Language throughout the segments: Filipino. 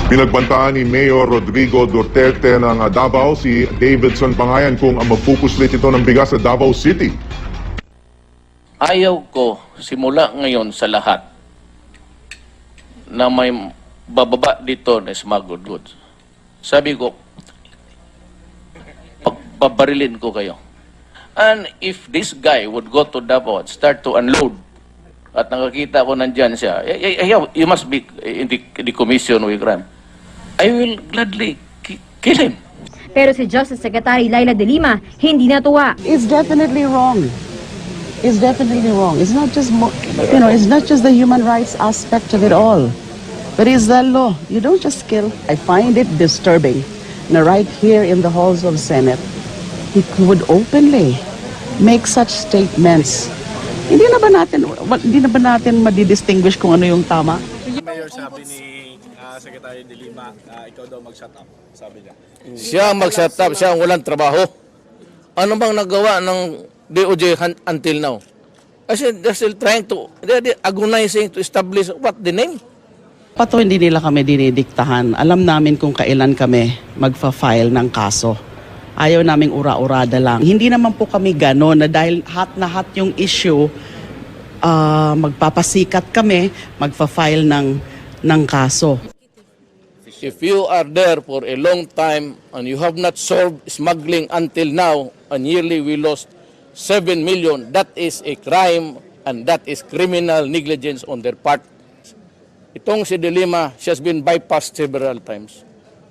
Pinagbantaan ni Mayor Rodrigo Duterte ng Davao si Davidson Pangayan kung mag-focus ulit ito ng bigas sa Davao City. Ayaw ko simula ngayon sa lahat na may bababa dito na smuggled goods. Sabi ko, pagbabarilin ko kayo. And if this guy would go to Davao and start to unload, at nakakita ko nandyan siya, you must be in the commission with crime. I will gladly kill him. Pero si Justice Secretary Laila De Lima hindi natuwa. It's definitely wrong. It's definitely wrong. It's not just, it's not just the human rights aspect of it all, but it's the law. You don't just kill. I find it disturbing na right here in the halls of Senate, he would openly make such statements. Hindi na ba natin madidistinguish kung ano yung tama? Mayor, sabi ni Secretary De Lima, ikaw daw mag-shut up, sabi niya. Siya mag-shut up, siya ang walang trabaho. Ano bang nagawa ng DOJ until now? Kasi they're still trying to, they're agonizing to establish what the name. Pato hindi nila kami dinidiktahan. Alam namin kung kailan kami magfa-file ng kaso. Ayaw naming ura-urada lang. Hindi naman po kami gano'n na dahil hot na hot yung issue, magpapasikat kami, magfa-file ng kaso. If you are there for a long time and you have not solved smuggling until now, and yearly we lost 7 million, that is a crime and that is criminal negligence on their part. Itong si De Lima, she has been bypassed several times.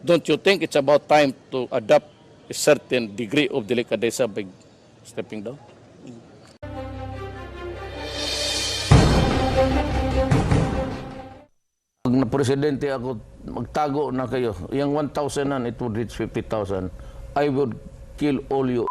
Don't you think it's about time to adopt a certain degree of delicadeza by stepping down? Pag na presidente ako, magtago na kayo. Yung 1,000 nan, it would reach 50,000. I would kill all you.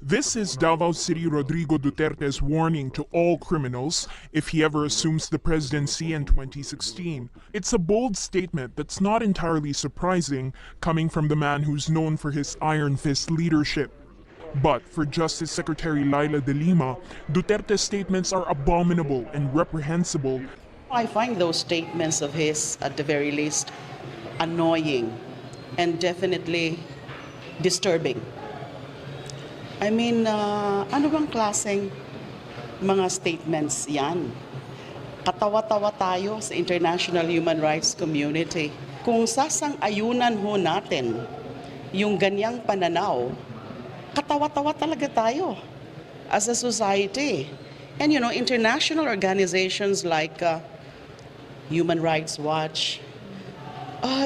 This is Davao City Rodrigo Duterte's warning to all criminals if he ever assumes the presidency in 2016. It's a bold statement that's not entirely surprising coming from the man who's known for his iron fist leadership. But for Justice Secretary Laila De Lima, Duterte's statements are abominable and reprehensible. I find those statements of his, at the very least, annoying and definitely disturbing. I mean, ano bang klaseng mga statements yan? Katawa-tawa tayo sa international human rights community. Kung sasang-ayunan ho natin yung ganyang pananaw, katawa-tawa talaga tayo as a society. And international organizations like Human Rights Watch,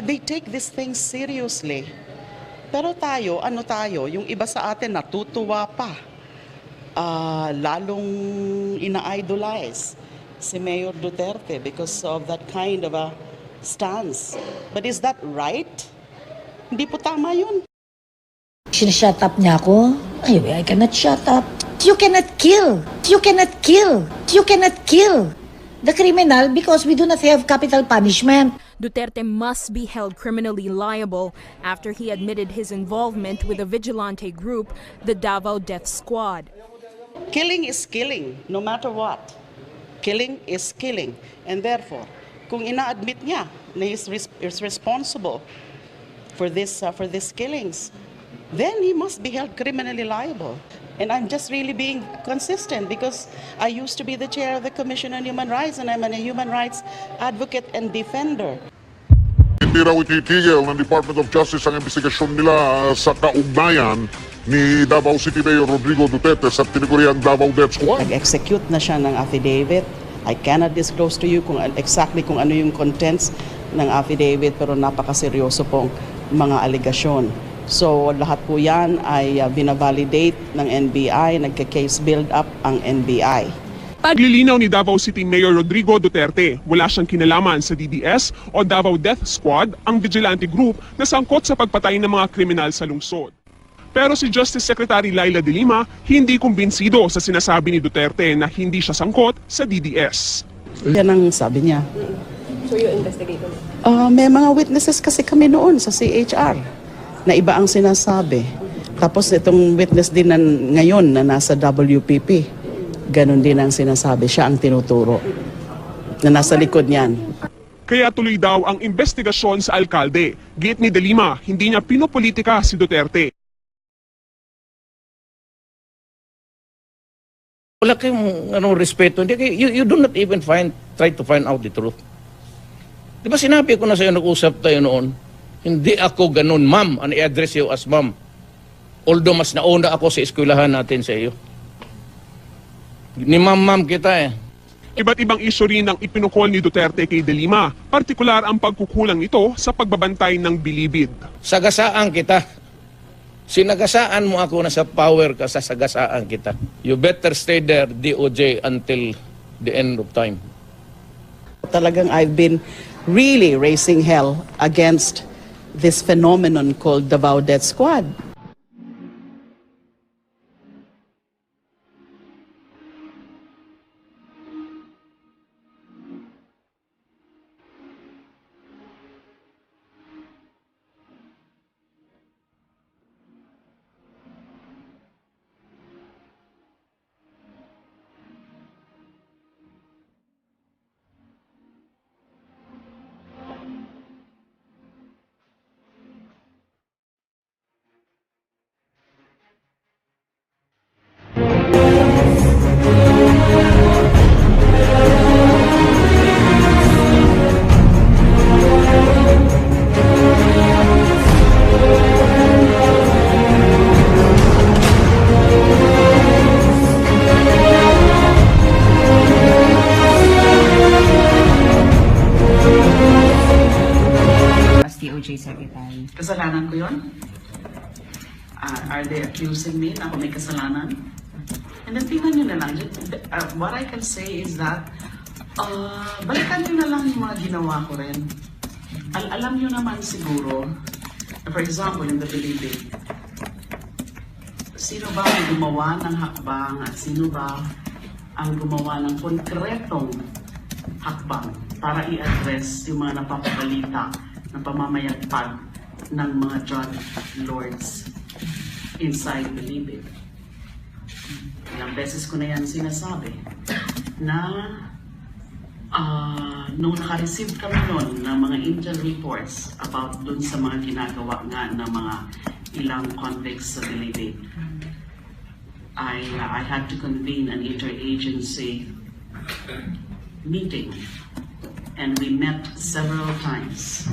they take these things seriously. Pero tayo, yung iba sa atin natutuwa pa. Lalong ina-idolize si Mayor Duterte because of that kind of a stance. But is that right? Hindi po tama yun. Sinashut up niya ako. I cannot shut up. You cannot kill. You cannot kill. You cannot kill the criminal because we do not have capital punishment. Duterte must be held criminally liable after he admitted his involvement with a vigilante group, the Davao Death Squad. Killing is killing, no matter what. Killing is killing. And therefore, kung ina-admit niya na is responsible for these killings, then he must be held criminally liable. And I'm just really being consistent because I used to be the chair of the Commission on Human Rights and I'm a human rights advocate and defender. Hindi raw ititigil ng Department of Justice ang investigasyon nila sa kaugnayan ni Davao City Mayor Rodrigo Duterte sa tinaguriang Davao Death Squad. Nag-execute na siya ng affidavit. I cannot disclose to you exactly kung ano yung contents ng affidavit pero napakaseryoso pong mga alegasyon. So lahat po yan ay binavalidate ng NBI, nagka-case build-up ang NBI. Paglilinaw ni Davao City Mayor Rodrigo Duterte, wala siyang kinalaman sa DDS o Davao Death Squad, ang vigilante group na sangkot sa pagpatay ng mga kriminal sa lungsod. Pero si Justice Secretary Laila De Lima hindi kumbinsido sa sinasabi ni Duterte na hindi siya sangkot sa DDS. Yan ang sabi niya. So you investigate them? May mga witnesses kasi kami noon sa CHR na iba ang sinasabi. Tapos itong witness din na ngayon na nasa WPP, ganun din ang sinasabi. Siya ang tinuturo na nasa likod niyan. Kaya tuloy daw ang investigasyon sa alkalde. Giit ni De Lima, hindi niya pinopolitika si Duterte. Wala kayong respeto. You do not even try to find out the truth. Di ba sinabi ko na sa'yo, nag-usap tayo noon, hindi ako ganun, ma'am, and i-address you as ma'am. Although mas nauna ako sa eskwelahan natin sa iyo. Ni ma'am kita eh. Iba't ibang isyu rin ang ipinukol ni Duterte kay De Lima, partikular ang pagkukulang nito sa pagbabantay ng bilibid. Sagasaan kita. Sinagasaan mo ako na sa power ka, sasagasaan kita. You better stay there, DOJ, until the end of time. Talagang I've been really raising hell against this phenomenon called Davao Death Squad. DOJ Secretary. Kasalanan ko yun? Are they accusing me na ako may kasalanan? And then tingnan nyo na lang. What I can say is that balikan nyo na lang yung mga ginawa ko rin. Alam nyo naman siguro, for example, in the Bilibid, sino ba ang gumawa ng hakbang at sino ba ang gumawa ng konkretong hakbang para i-address yung mga napapabalita ng pamamayagpag ng mga drug lords inside Bilibid. Ilang beses ko na yan sinasabi na nung naka-receive kami noon ng mga intel reports about dun sa mga ginagawa nga ng mga ilang convicts sa Bilibid, I had to convene an interagency meeting and we met several times.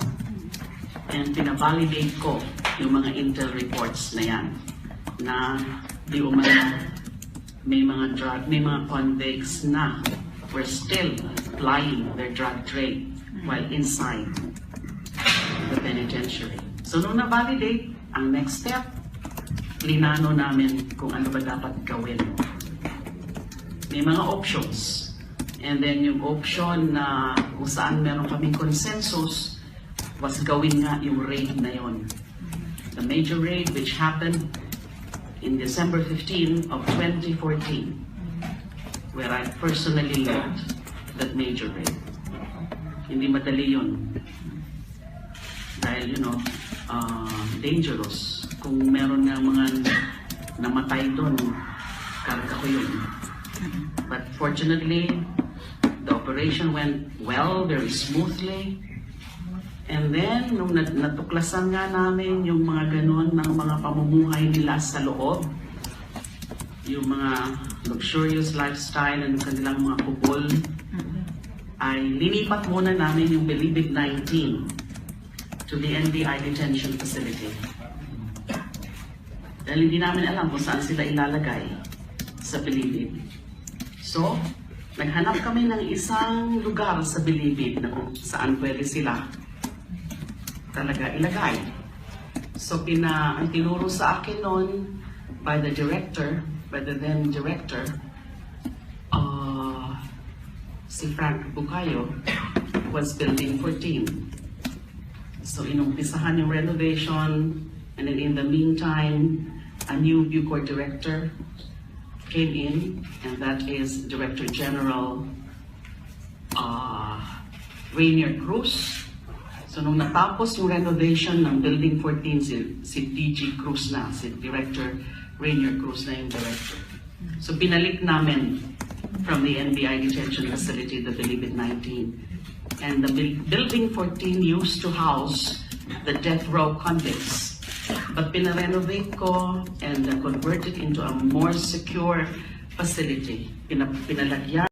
And pinavalidate ko yung mga intel reports na yan na di umano may mga convicts na were still plying their drug trade while inside the penitentiary. So nung na-validate, ang next step, linano namin kung ano ba dapat gawin. May mga options. And then yung option na kung saan meron kaming consensus was gawin nga yung raid na yon. The major raid which happened in December 15 of 2014, where I personally led that major raid. Hindi madali yun. Dahil, dangerous. Kung meron nga mga namatay doon, karga ko yun. But fortunately, the operation went well, very smoothly. And then, nung natuklasan nga namin yung mga ganon ng mga pamumuhay nila sa loob, yung mga luxurious lifestyle and kanilang mga kubol, ay linipat muna namin yung Bilibid 19 to the NBI detention facility. Dahil hindi namin alam kung saan sila ilalagay sa Bilibid. So, naghanap kami ng isang lugar sa Bilibid na kung saan pwede sila talaga ilagay. So ang tinuro sa akin noon by the then director, si Frank Bucayo, was building 14. So inumpisahan yung renovation, and then in the meantime, a new Bucor director came in, and that is Director General Rainier Cruz. So nung natapos yung renovation ng Building 14, si DG Cruz na, si Director Rainier Cruz na yung director. So binalik namin from the NBI detention facility, the Bilibid 19, And the building 14 used to house the death row convicts. But pinarenovate ko and converted into a more secure facility. Pinalagyan